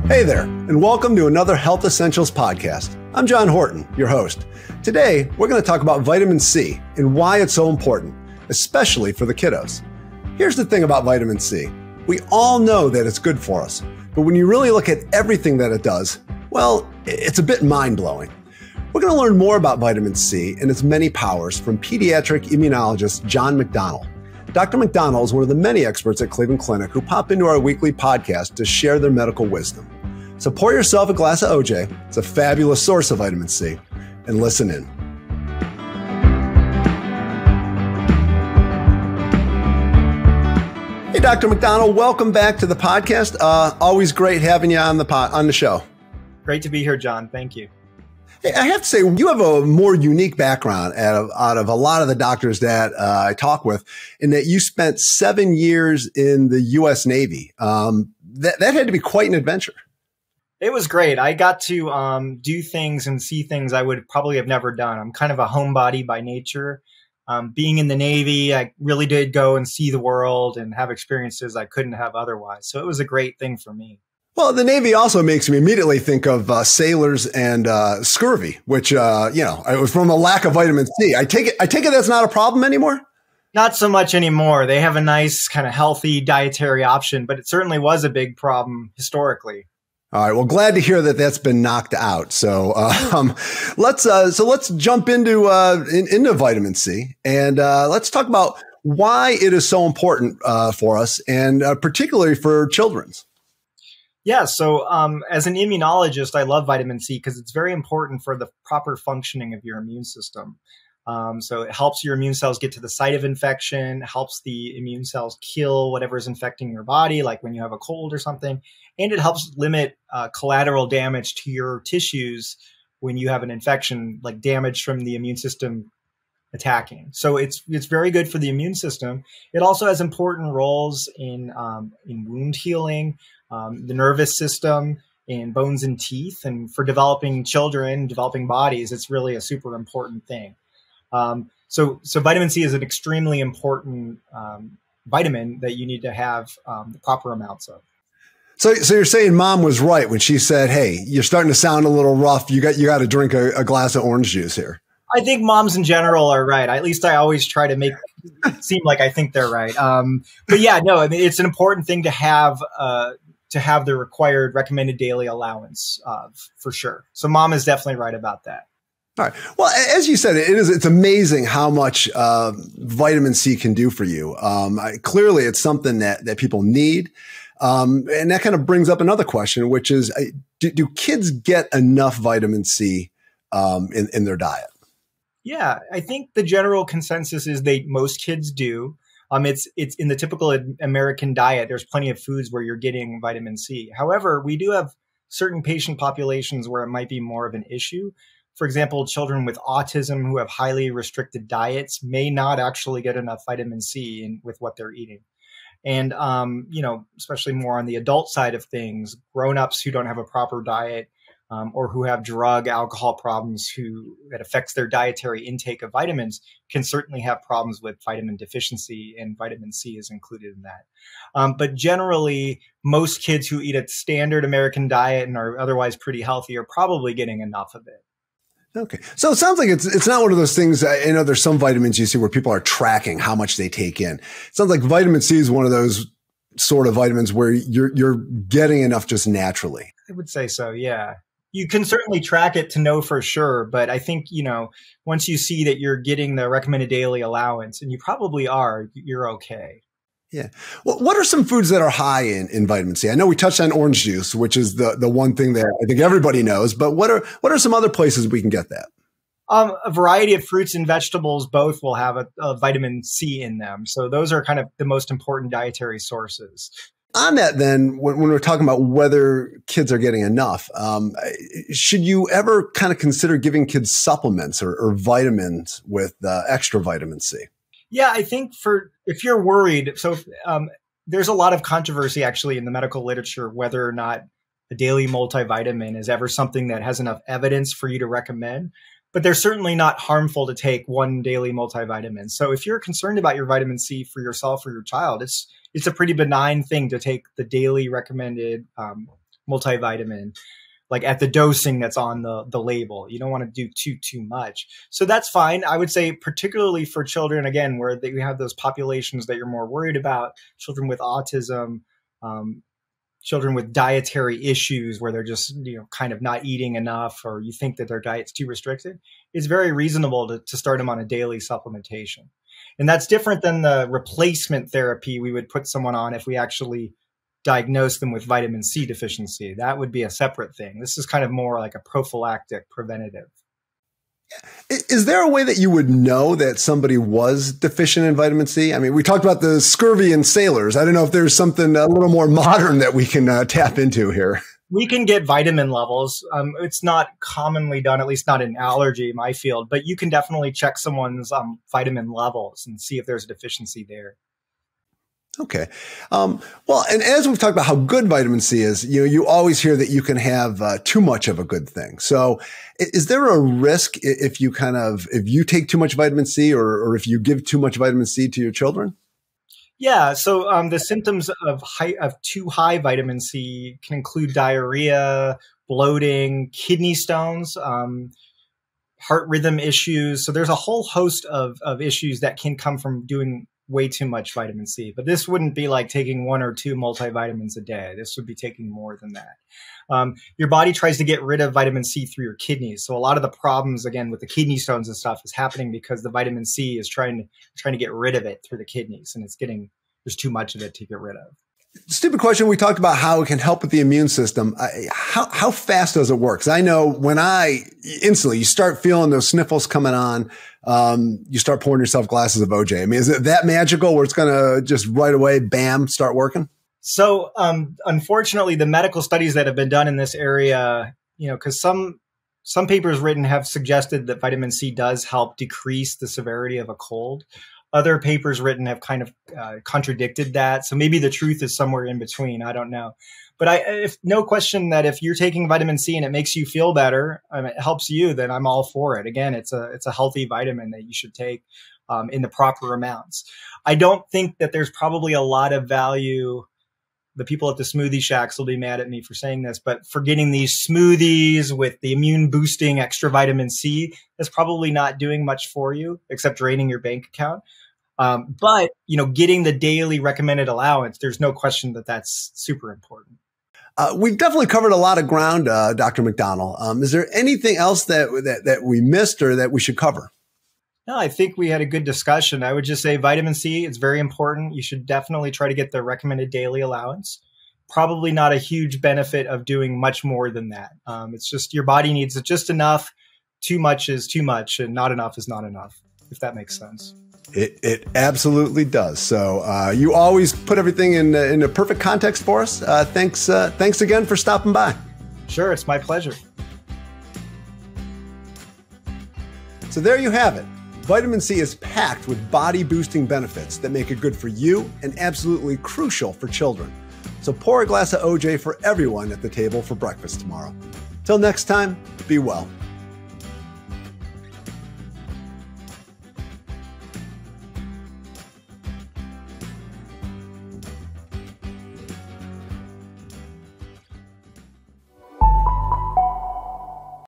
Hey there, and welcome to another Health Essentials podcast. I'm John Horton, your host. Today, we're going to talk about vitamin C and why it's so important, especially for the kiddos. Here's the thing about vitamin C. We all know that it's good for us, but when you really look at everything that it does, well, it's a bit mind-blowing. We're going to learn more about vitamin C and its many powers from pediatric immunologist John McDonnell. Dr. McDonnell is one of the many experts at Cleveland Clinic who pop into our weekly podcast to share their medical wisdom. So pour yourself a glass of OJ, it's a fabulous source of vitamin C, and listen in. Hey, Dr. McDonnell, welcome back to the podcast. Always great having you on the show. Great to be here, John. Thank you. Hey, I have to say, you have a more unique background out of a lot of the doctors that I talk with, in that you spent 7 years in the U.S. Navy. That had to be quite an adventure. It was great. I got to do things and see things I would probably have never done. I'm kind of a homebody by nature. Being in the Navy, I really did go and see the world and have experiences I couldn't have otherwise. So it was a great thing for me. Well, the Navy also makes me immediately think of sailors and scurvy, which, it was from a lack of vitamin C. I take it that's not a problem anymore? Not so much anymore. They have a nice kind of healthy dietary option, but it certainly was a big problem historically. All right. Well, glad to hear that that's been knocked out. So let's jump into vitamin C, and let's talk about why it is so important for us, and particularly for children. Yeah. So as an immunologist, I love vitamin C because it's very important for the proper functioning of your immune system. So it helps your immune cells get to the site of infection, helps the immune cells kill whatever is infecting your body, like when you have a cold or something. And it helps limit collateral damage to your tissues when you have an infection, like damage from the immune system attacking. So it's very good for the immune system. It also has important roles in wound healing, the nervous system, in bones and teeth. And for developing children, developing bodies, it's really a super important thing. So vitamin C is an extremely important vitamin that you need to have the proper amounts of. So you're saying Mom was right when she said, "Hey, you're starting to sound a little rough. You got to drink a glass of orange juice here." I think moms in general are right. At least I always try to make it seem like I think they're right. But yeah, no, I mean, it's an important thing to have the required recommended daily allowance for sure. So Mom is definitely right about that. All right. Well, as you said, it's amazing how much vitamin C can do for you. Clearly, it's something that people need. And that kind of brings up another question, which is, do kids get enough vitamin C in their diet? Yeah, I think the general consensus is most kids do. It's in the typical American diet. There's plenty of foods where you're getting vitamin C. However, we do have certain patient populations where it might be more of an issue. For example, children with autism who have highly restricted diets may not actually get enough vitamin C with what they're eating. And, especially more on the adult side of things, grownups who don't have a proper diet or who have drug, alcohol problems that affects their dietary intake of vitamins can certainly have problems with vitamin deficiency, and vitamin C is included in that. But generally, most kids who eat a standard American diet and are otherwise pretty healthy are probably getting enough of it. Okay. So it sounds like it's not one of those things. I know there's some vitamins you see where people are tracking how much they take in. It sounds like vitamin C is one of those sort of vitamins where you're getting enough just naturally. I would say so. Yeah. You can certainly track it to know for sure. But I think, once you see that you're getting the recommended daily allowance, and you probably are, you're okay. Yeah. Well, what are some foods that are high in vitamin C? I know we touched on orange juice, which is the one thing that I think everybody knows, but what are some other places we can get that? A variety of fruits and vegetables both will have a vitamin C in them. So those are kind of the most important dietary sources. On that, then, when we're talking about whether kids are getting enough, should you ever kind of consider giving kids supplements or vitamins with extra vitamin C? Yeah, I think if you're worried, there's a lot of controversy actually in the medical literature whether or not a daily multivitamin is ever something that has enough evidence for you to recommend. But they're certainly not harmful to take one daily multivitamin. So if you're concerned about your vitamin C for yourself or your child, it's a pretty benign thing to take the daily recommended multivitamin, like at the dosing that's on the label. You don't want to do too much. So that's fine. I would say particularly for children, again, where we have those populations that you're more worried about, children with autism, children with dietary issues where they're just, kind of not eating enough, or you think that their diet's too restricted, it's very reasonable to start them on a daily supplementation. And that's different than the replacement therapy we would put someone on if we actually diagnose them with vitamin C deficiency. That would be a separate thing. This is kind of more like a prophylactic preventative. Is there a way that you would know that somebody was deficient in vitamin C? I mean, we talked about the scurvy in sailors. I don't know if there's something a little more modern that we can tap into here. We can get vitamin levels. It's not commonly done, at least not in allergy, my field, but you can definitely check someone's vitamin levels and see if there's a deficiency there. Okay. Well, and as we've talked about how good vitamin C is, you always hear that you can have too much of a good thing. So is there a risk if you take too much vitamin C or if you give too much vitamin C to your children? Yeah. So the symptoms of too high vitamin C can include diarrhea, bloating, kidney stones, heart rhythm issues. So there's a whole host of issues that can come from doing way too much vitamin C. But this wouldn't be like taking 1 or 2 multivitamins a day. This would be taking more than that. Your body tries to get rid of vitamin C through your kidneys. So a lot of the problems, again, with the kidney stones and stuff is happening because the vitamin C is trying to get rid of it through the kidneys, and there's too much of it to get rid of. Stupid question. We talked about how it can help with the immune system. How fast does it work? Because I know when you start feeling those sniffles coming on, you start pouring yourself glasses of OJ. I mean, is it that magical where it's going to just right away, bam, start working? So, unfortunately, the medical studies that have been done in this area, because some papers written have suggested that vitamin C does help decrease the severity of a cold. Other papers written have kind of contradicted that. So maybe the truth is somewhere in between. I don't know. But no question that if you're taking vitamin C and it makes you feel better, it helps you, then I'm all for it. Again, it's a healthy vitamin that you should take in the proper amounts. I don't think that there's probably a lot of value. The people at the smoothie shacks will be mad at me for saying this, but for getting these smoothies with the immune boosting extra vitamin C, that's probably not doing much for you except draining your bank account. But getting the daily recommended allowance, there's no question that that's super important. We've definitely covered a lot of ground, Dr. McDonnell. Is there anything else that we missed or that we should cover? No, I think we had a good discussion. I would just say vitamin C, it's very important. You should definitely try to get the recommended daily allowance. Probably not a huge benefit of doing much more than that. It's just your body needs it just enough. Too much is too much, and not enough is not enough, if that makes sense. It absolutely does. So you always put everything in a perfect context for us. Thanks again for stopping by. Sure, it's my pleasure. So there you have it. Vitamin C is packed with body-boosting benefits that make it good for you and absolutely crucial for children. So pour a glass of OJ for everyone at the table for breakfast tomorrow. Till next time, be well.